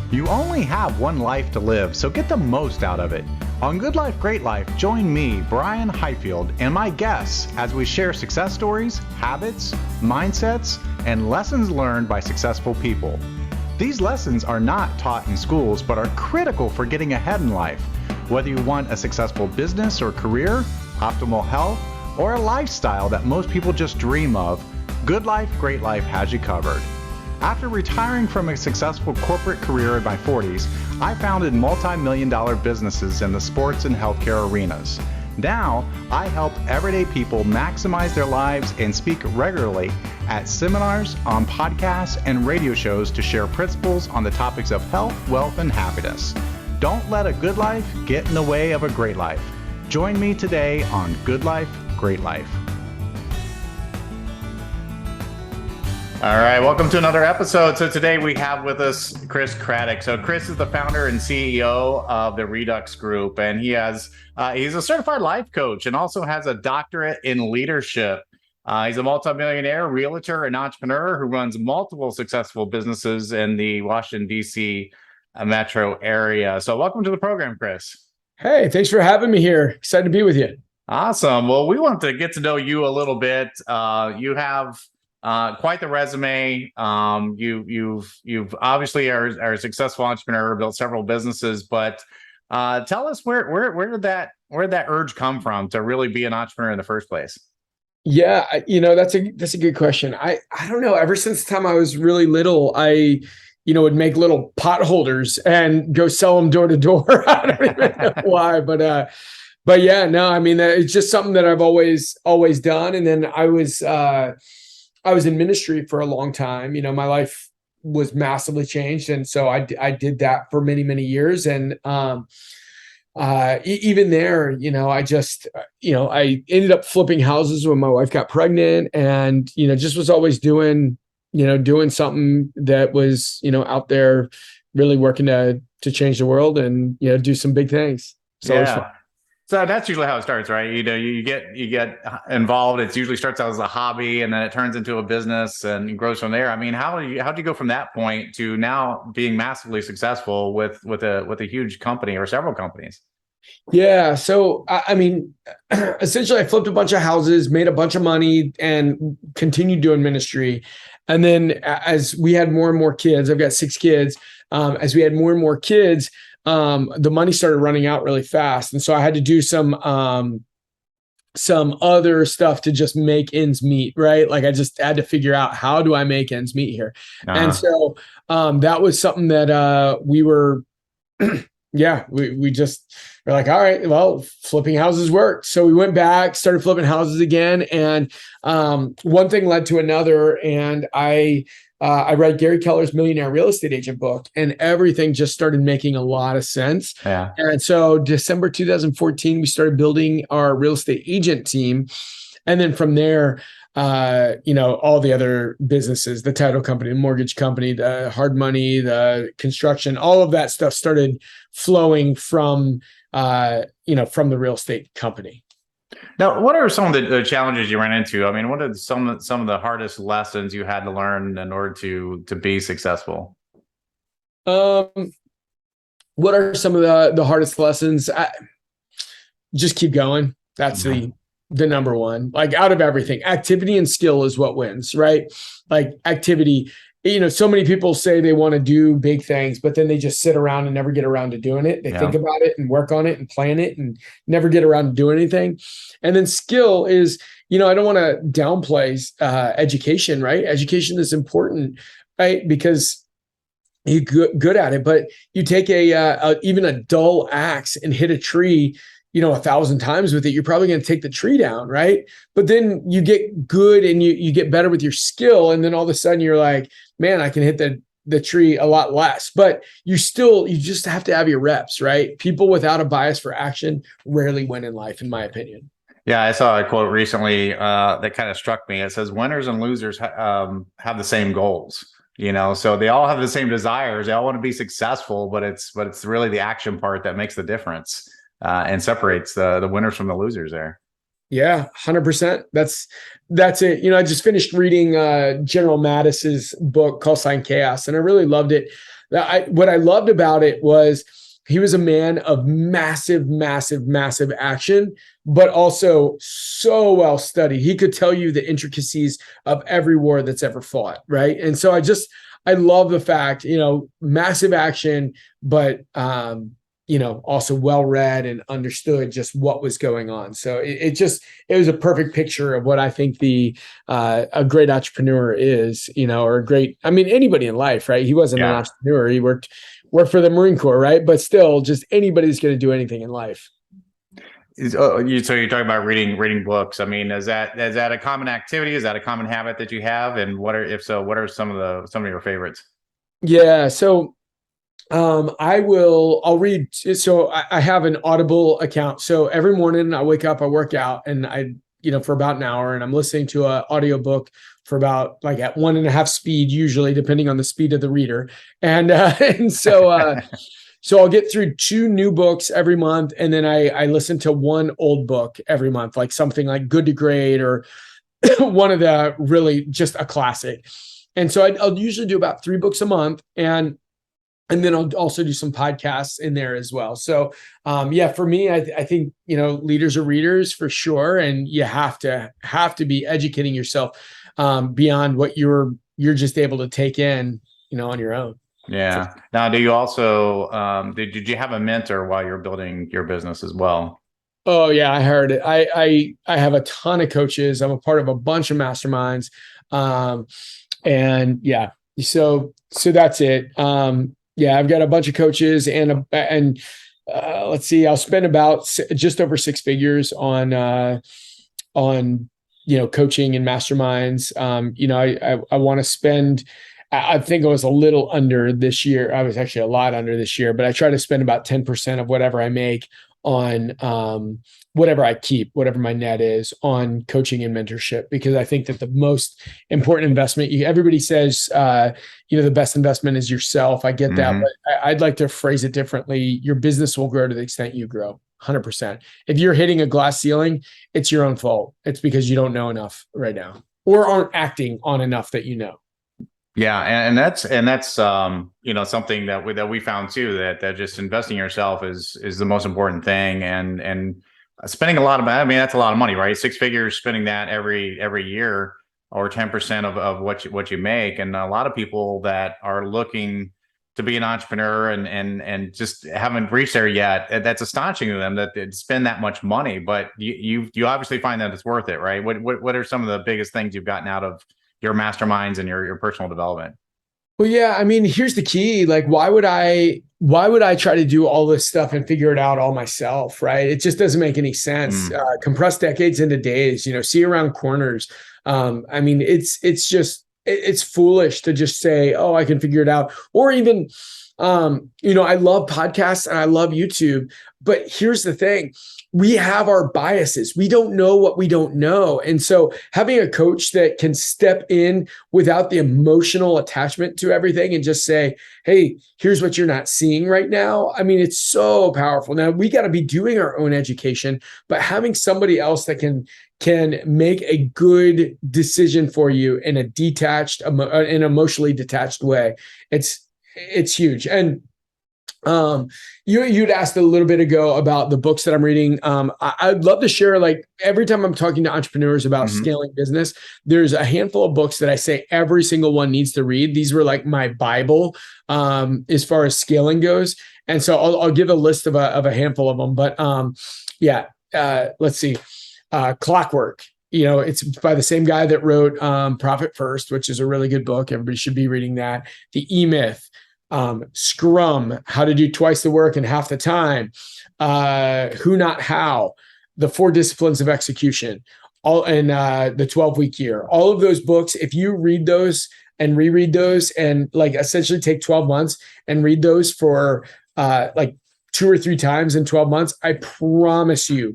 You only have one life to live, so get the most out of it. On Good Life, Great Life, join me, Brian Highfield, and my guests as we share success stories, habits, mindsets, and lessons learned by successful people. These lessons are not taught in schools, but are critical for getting ahead in life. Whether you want a successful business or career, optimal health, or a lifestyle that most people just dream of, Good Life, Great Life has you covered. After retiring from a successful corporate career in my 40s, I founded multi-million-dollar businesses in the sports and healthcare arenas. Now, I help everyday people maximize their lives and speak regularly at seminars, on podcasts, and radio shows to share principles on the topics of health, wealth, and happiness. Don't let a good life get in the way of a great life. Join me today on Good Life, Great Life. All right, welcome to another episode. So today we have with us Chris Craddock. So Chris is the founder and CEO of the Redux Group, and he's a certified life coach and also has a doctorate in leadership. He's a multimillionaire, realtor, and entrepreneur who runs multiple successful businesses in the Washington, D.C. metro area. So welcome to the program, Chris. Hey, thanks for having me here. Excited to be with you. Awesome. Well, we want to get to know you a little bit. You have quite the resume. You've obviously are a successful entrepreneur, built several businesses, but tell us where did that urge come from to really be an entrepreneur in the first place? Yeah, that's a good question. I don't know. Ever since the time I was really little, I would make little pot holders and go sell them door to door. I don't even know why, but yeah, no, I mean, it's just something that I've always done. And then I was in ministry for a long time. My life was massively changed. And so I did that for many, many years. And even there, I ended up flipping houses when my wife got pregnant and, just was always doing something that was, out there really working to change the world and, do some big things. So yeah. So that's usually how it starts, right? You get involved. It usually starts out as a hobby, and then it turns into a business and grows from there. I mean, how do you go from that point to now being massively successful with a huge company or several companies? Yeah. So, I mean, essentially I flipped a bunch of houses, made a bunch of money, and continued doing ministry. And then as we had more and more kids, I've got 6 kids. As we had more and more kids, the money started running out really fast. And so I had to do some other stuff to just make ends meet, right? Like I just had to figure out, how do I make ends meet here? Uh-huh. And so that was something that we were, we just were like, all right, well, flipping houses worked. So we went back, started flipping houses again. And one thing led to another. And I read Gary Keller's Millionaire Real Estate Agent book, and everything just started making a lot of sense. Yeah. And so December 2014, we started building our real estate agent team. And then from there, all the other businesses, the title company, the mortgage company, the hard money, the construction, all of that stuff started flowing from the real estate company. Now, what are some of the challenges you ran into? I mean, what are some of the hardest lessons you had to learn in order to be successful? What are some of the hardest lessons? Just keep going. That's the number one. Like, out of everything, activity and skill is what wins, right? Like activity. So many people say they want to do big things, but then they just sit around and never get around to doing it. They think about it and work on it and plan it and never get around to doing anything. And then skill is, I don't want to downplay education, right? Education is important, right? Because you're good at it, but you take even a dull axe and hit a tree, 1,000 times with it, you're probably going to take the tree down, right? But then you get good and you get better with your skill. And then all of a sudden you're like, man, I can hit the tree a lot less. But you just have to have your reps, right? People without a bias for action rarely win in life, in my opinion. Yeah, I saw a quote recently that kind of struck me. It says, winners and losers have the same goals. So they all have the same desires. They all want to be successful, but it's really the action part that makes the difference. And separates the winners from the losers there. Yeah, 100%. That's it. I just finished reading General Mattis's book called Sign Chaos, and I really loved it. What I loved about it was he was a man of massive, massive, massive action, but also so well studied. He could tell you the intricacies of every war that's ever fought, right? And so I love the fact, massive action, but also well read and understood just what was going on. So it was a perfect picture of what I think a great entrepreneur is, or anybody in life, right? He wasn't an entrepreneur. He worked for the Marine Corps, right? But still, just anybody's going to do anything in life. So you're talking about reading books. I mean, is that a common activity? Is that a common habit that you have? And what are some of your favorites? Yeah. So I'll read. So I have an Audible account. So every morning I wake up, I work out, and for about an hour, and I'm listening to an audiobook for about like at 1.5 speed, usually depending on the speed of the reader. And so, so I'll get through 2 new books every month. And then I listen to 1 old book every month, like something like Good to Great or one of the really just a classic. And so I'll usually do about 3 books a month. And then I'll also do some podcasts in there as well. So, for me, I think, leaders are readers for sure. And you have to be educating yourself beyond what you're just able to take in, on your own. Yeah. Now, do you also, did you have a mentor while you're building your business as well? Oh yeah, I heard it. I have a ton of coaches. I'm a part of a bunch of masterminds. And yeah, so that's it. I've got a bunch of coaches and let's see, I'll spend about just over 6 figures on coaching and masterminds. I want to spend, I think I was a little under this year. I was actually a lot under this year, but I try to spend about 10% of whatever I make on whatever I keep, whatever my net is, on coaching and mentorship, because I think that the most important investment, everybody says, the best investment is yourself. I get that, but I'd like to phrase it differently. Your business will grow to the extent you grow. 100%. If you're hitting a glass ceiling, it's your own fault. It's because you don't know enough right now, or aren't acting on enough that you know. Yeah, and that's something that we found too, that just investing in yourself is the most important thing, and spending a lot of, that's a lot of money, right? 6 figures, spending that every year, or 10% of what you make, and a lot of people that are looking to be an entrepreneur and just haven't reached there yet. That's astonishing to them that they'd spend that much money, but you obviously find that it's worth it, right? What are some of the biggest things you've gotten out of your masterminds and your personal development? Well, yeah, here's the key. Like, why would I try to do all this stuff and figure it out all myself? Right. It just doesn't make any sense. Compress decades into days, see around corners. It's foolish to just say, oh, I can figure it out. Or even, I love podcasts and I love YouTube, but here's the thing. We have our biases. We don't know what we don't know. And so having a coach that can step in without the emotional attachment to everything and just say, hey, here's what you're not seeing right now. It's so powerful. Now we got to be doing our own education, but having somebody else that can make a good decision for you in a detached, an emotionally detached way, it's huge. And you'd asked a little bit ago about the books that I'm reading. I'd love to share, like, every time I'm talking to entrepreneurs about scaling business, there's a handful of books that I say every single one needs to read. These were like my Bible as far as scaling goes. And so I'll give a list of a handful of them. But let's see. Clockwork. It's by the same guy that wrote Profit First, which is a really good book. Everybody should be reading that. The E-Myth. Scrum, how to do twice the work in half the time, Who Not How, the 4 disciplines of execution, all in the 12-week year. All of those books, if you read those and reread those and like essentially take 12 months and read those for like 2 or 3 times in 12 months, I promise you,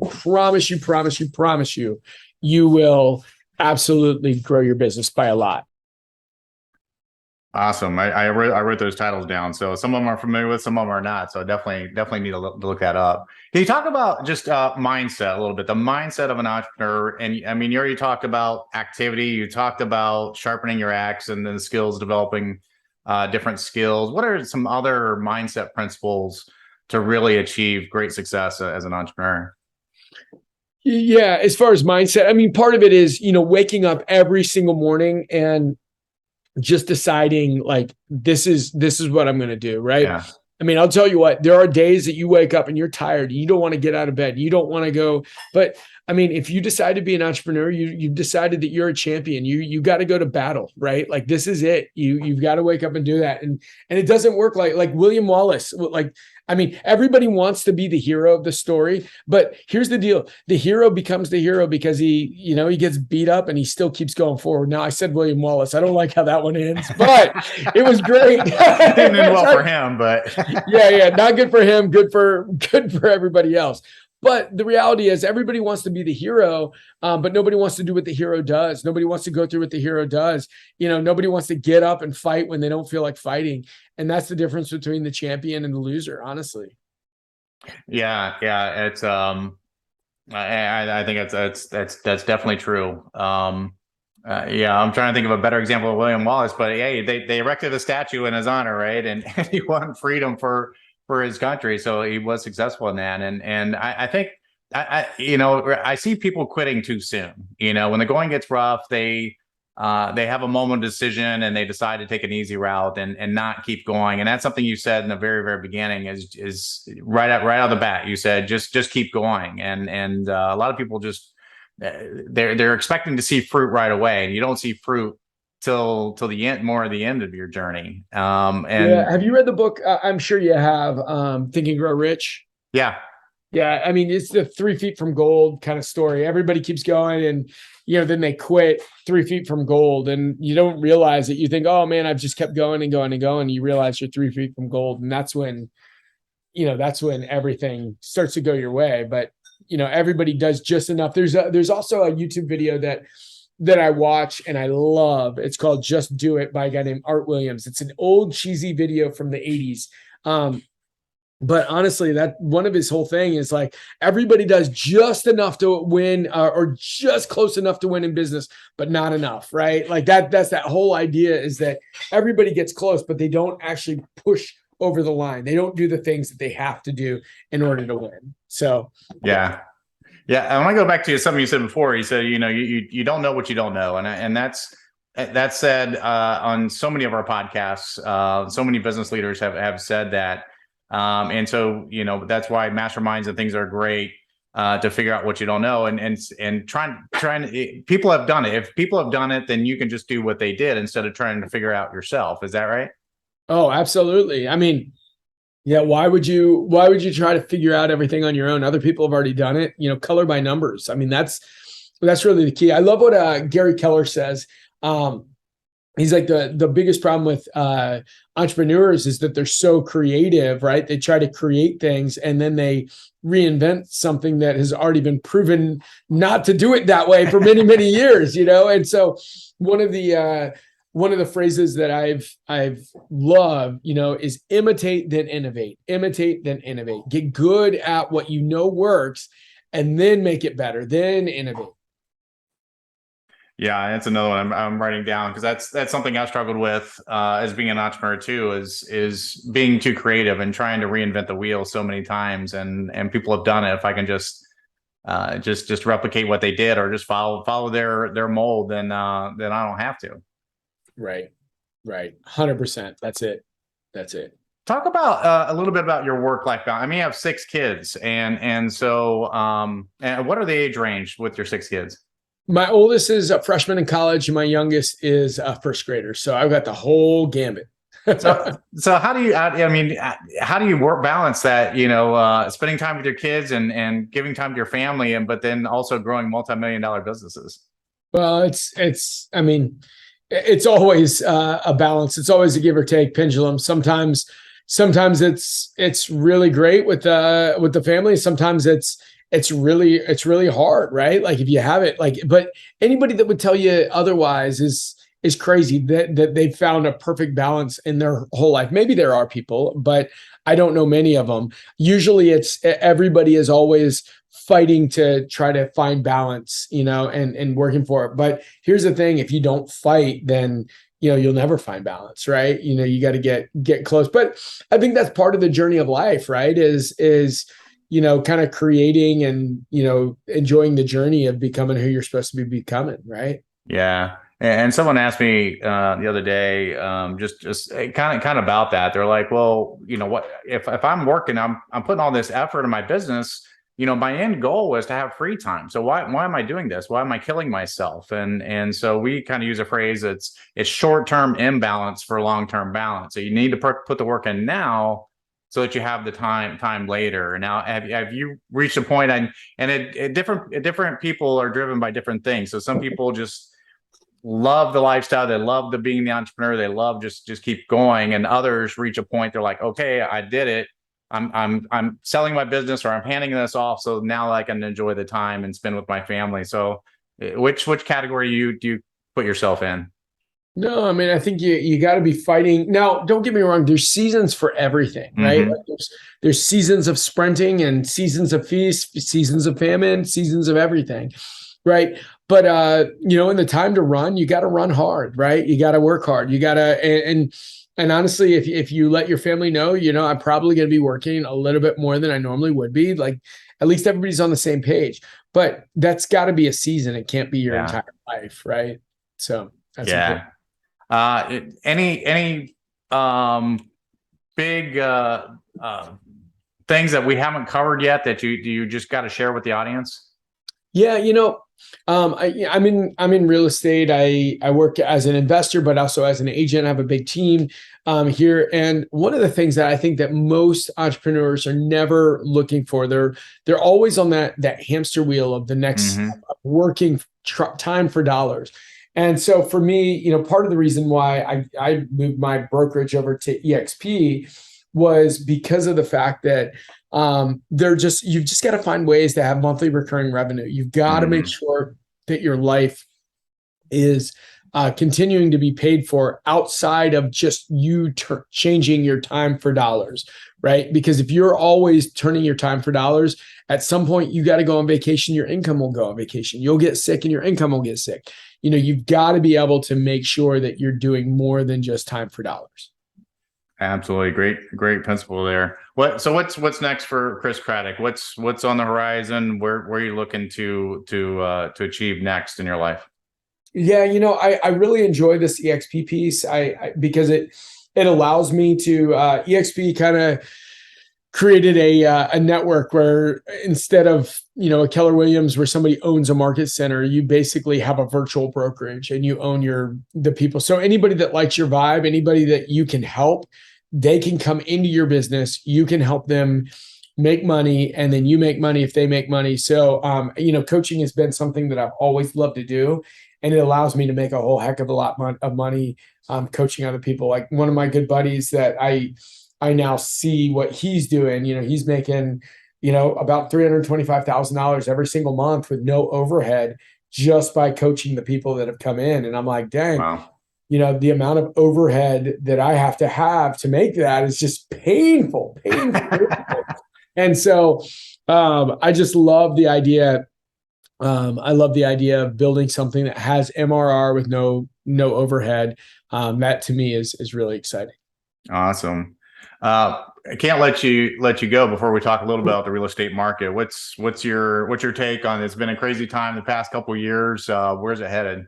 you will absolutely grow your business by a lot. Awesome. I wrote those titles down. So some of them are familiar with, some of them are not. So definitely need to look that up. Can you talk about just mindset a little bit, the mindset of an entrepreneur? And you already talked about activity. You talked about sharpening your axe and then skills developing. different skills? What are some other mindset principles to really achieve great success as an entrepreneur? Yeah, as far as mindset, I mean, part of it is, waking up every single morning and just deciding like this is what I'm going to do, right? Yeah. I mean, I'll tell you what, there are days that you wake up and you're tired. You don't want to get out of bed. You don't want to go. But I mean, if you decide to be an entrepreneur, you've decided that you're a champion. You got to go to battle, right? Like this is it. You've got to wake up and do that. And it doesn't work like William Wallace. Like, I mean, everybody wants to be the hero of the story, but here's the deal. The hero becomes the hero because he gets beat up and he still keeps going forward. Now I said William Wallace. I don't like how that one ends, but it was great. It didn't end well for him, but yeah, not good for him, good for everybody else. But the reality is everybody wants to be the hero, but nobody wants to do what the hero does. Nobody wants to go through what the hero does. Nobody wants to get up and fight when they don't feel like fighting. And that's the difference between the champion and the loser, honestly. Yeah. It's I think that's definitely true. I'm trying to think of a better example of William Wallace, but hey, they erected a statue in his honor, right? And he won freedom for his country, so he was successful in that. And I think I see people quitting too soon. When the going gets rough, they have a moment of decision and they decide to take an easy route and not keep going. And that's something you said in the very, very beginning is right out of the bat. You said just keep going. And a lot of people just they're expecting to see fruit right away, and you don't see fruit till the end, more of the end of your journey. Have you read the book? I'm sure you have. Think and Grow Rich. Yeah. Yeah, I mean, it's the 3 feet from gold kind of story. Everybody keeps going and, then they quit 3 feet from gold and you don't realize it. You think, oh man, I've just kept going and going and going. You realize you're 3 feet from gold. And that's when everything starts to go your way. But, everybody does just enough. There's also a YouTube video that I watch and I love. It's called Just Do It by a guy named Art Williams. It's an old cheesy video from the 80s. But honestly, that one of his whole thing is like everybody does just enough to win or just close enough to win in business, but not enough, right? Like that's that whole idea is that everybody gets close, but they don't actually push over the line. They don't do the things that they have to do in order to win. So, yeah. I want to go back to something you said before. You said, you don't know what you don't know. And that's said on so many of our podcasts. So many business leaders have said that. And so, that's why masterminds and things are great to figure out what you don't know and trying people have done it. If people have done it, then you can just do what they did instead of trying to figure out yourself. Is that right? Oh, absolutely. I mean, yeah. Why would you try to figure out everything on your own? Other people have already done it, color by numbers. I mean, that's really the key. I love what Gary Keller says. He's like the biggest problem with entrepreneurs is that they're so creative, right? They try to create things and then they reinvent something that has already been proven not to do it that way for many, many years, And so one of the phrases that I've loved, is imitate, then innovate, imitate, then innovate, get good at what works and then make it better, then innovate. Yeah, that's another one I'm writing down because that's something I struggled with as being an entrepreneur too, is being too creative and trying to reinvent the wheel so many times. And people have done it. If I can just replicate what they did or just follow their mold, then I don't have to. Right. 100%. That's it. Talk about a little bit about your work-life balance. I mean, you have 6 kids, and so and what are the age range with your 6 kids? My oldest is a freshman in college, and my youngest is a first grader. So I've got the whole gambit. So how do you? How do you balance that? Spending time with your kids and giving time to your family, but then also growing multi-million-dollar businesses. Well, it's always a balance. It's always a give or take pendulum. Sometimes it's really great with the family. Sometimes it's really hard, right? Like if you have it, but anybody that would tell you otherwise is crazy that they've found a perfect balance in their whole life. Maybe there are people, but I don't know many of them. Usually it's everybody is always fighting to try to find balance, and working for it. But here's the thing, if you don't fight, then you'll never find balance, right? You got to get close. But I think that's part of the journey of life, right? Is kind of creating and enjoying the journey of becoming who you're supposed to be becoming, right? Yeah. And someone asked me the other day, just kind of about that. They're like, well, what if I'm working, I'm putting all this effort in my business. My end goal was to have free time. So why am I doing this? Why am I killing myself? And so we kind of use a phrase it's short-term imbalance for long-term balance. So you need to put the work in now so that you have the time later. Now, have you reached a point? And different people are driven by different things. So some people just love the lifestyle, they love being the entrepreneur, they love just keep going, and others reach a point they're like, okay, I did it, I'm selling my business, or I'm handing this off, so now I can enjoy the time and spend with my family. So which category do you put yourself in? No, I mean, I think you got to be fighting. Now, don't get me wrong. There's seasons for everything, right? Like there's seasons of sprinting and seasons of feast, seasons of famine, seasons of everything, right? But in the time to run, you got to run hard, right? You got to work hard. You got to and honestly, if you let your family know, I'm probably going to be working a little bit more than I normally would be. Like, at least everybody's on the same page. But that's got to be a season. It can't be your entire life, right? So that's important. Any big things that we haven't covered yet that you just got to share with the audience? Yeah, I'm in real estate. I work as an investor, but also as an agent. I have a big team here. And one of the things that I think that most entrepreneurs are never looking for, they're always on that hamster wheel of the next working time for dollars. And so for me, part of the reason why I moved my brokerage over to EXP was because of the fact that you've just got to find ways to have monthly recurring revenue. You've got to make sure that your life is continuing to be paid for outside of just you changing your time for dollars, right? Because if you're always turning your time for dollars, at some point you got to go on vacation, your income will go on vacation. You'll get sick and your income will get sick. You've got to be able to make sure that you're doing more than just time for dollars. Absolutely. Great principle there. What's next for Chris Craddock? What's on the horizon? Where are you looking to achieve next in your life? Yeah, I really enjoy this EXP piece. Because it allows me to EXP kind of created a network where instead of a Keller Williams where somebody owns a market center, you basically have a virtual brokerage and you own the people. So anybody that likes your vibe, anybody that you can help, they can come into your business. You can help them make money, and then you make money if they make money. So coaching has been something that I've always loved to do, and it allows me to make a whole heck of a lot of money coaching other people. Like one of my good buddies that I now see what he's doing. He's making, about $325,000 every single month with no overhead just by coaching the people that have come in. And I'm like, dang, wow. The amount of overhead that I have to make that is just painful. And so I just love the idea. I love the idea of building something that has MRR with no overhead. That to me is really exciting. Awesome. I can't let you go before we talk a little about the real estate market. What's your take on it? It's been a crazy time the past couple of years. Where's it headed?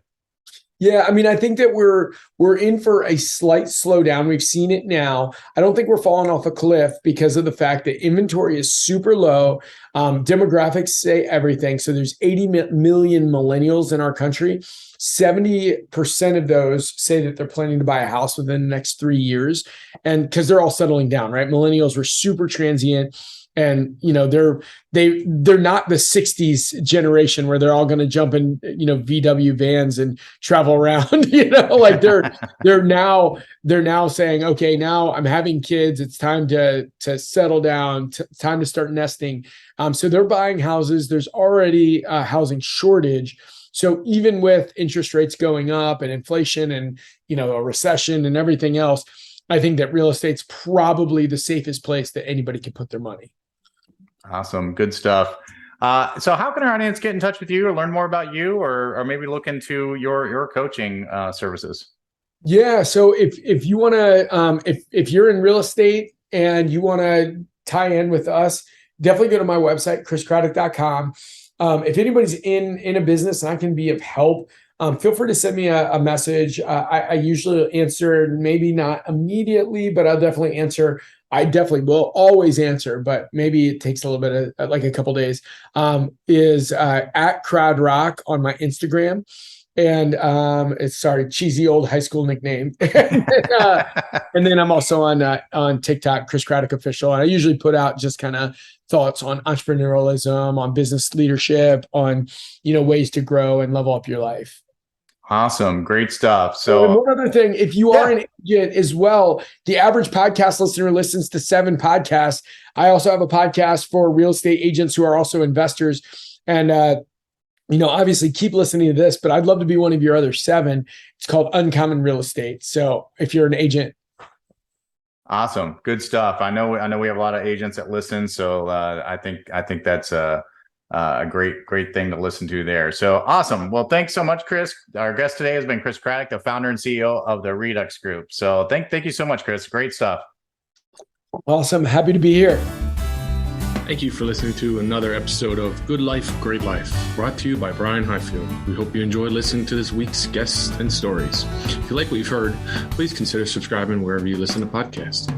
Yeah, I mean, I think that we're in for a slight slowdown. We've seen it now. I don't think we're falling off a cliff because of the fact that inventory is super low. Demographics say everything. So there's 80 million millennials in our country. 70% of those say that they're planning to buy a house within the next 3 years, and because they're all settling down, right? Millennials were super transient. And they're not the 60s generation where they're all going to jump in VW vans and travel around. Like they're now saying, okay, now I'm having kids. It's time to settle down. Time to start nesting. So they're buying houses. There's already a housing shortage. So even with interest rates going up and inflation and a recession and everything else, I think that real estate's probably the safest place that anybody can put their money. Awesome. Good stuff. So how can our audience get in touch with you or learn more about you, or maybe look into your coaching services? Yeah. So if you want to, if you're in real estate and you want to tie in with us, definitely go to my website, chriscraddock.com. If anybody's in a business and I can be of help, feel free to send me a message. I usually answer, maybe not immediately, but I'll definitely answer. I definitely will always answer, but maybe it takes a little bit of like a couple days. Is at Crowd Rock on my Instagram. And it's sorry, cheesy old high school nickname. And then I'm also on TikTok, Chris Craddock Official. And I usually put out just kind of thoughts on entrepreneurialism, on business leadership, on ways to grow and level up your life. Awesome. Great stuff. So, and one other thing, if you are an agent as well, the average podcast listener listens to 7 podcasts. I also have a podcast for real estate agents who are also investors. And obviously keep listening to this, but I'd love to be one of your other 7. It's called Uncommon Real Estate. So if you're an agent. Awesome. Good stuff. I know we have a lot of agents that listen. So I think that's a great thing to listen to there. So awesome. Well, thanks so much, Chris. Our guest today has been Chris Craddock, the founder and CEO of the Redux Group. So thank you so much, Chris. Great stuff. Awesome. Happy to be here. Thank you for listening to another episode of Good Life, Great Life, brought to you by Brian Highfield. We hope you enjoyed listening to this week's guests and stories. If you like what you've heard, please consider subscribing wherever you listen to podcasts.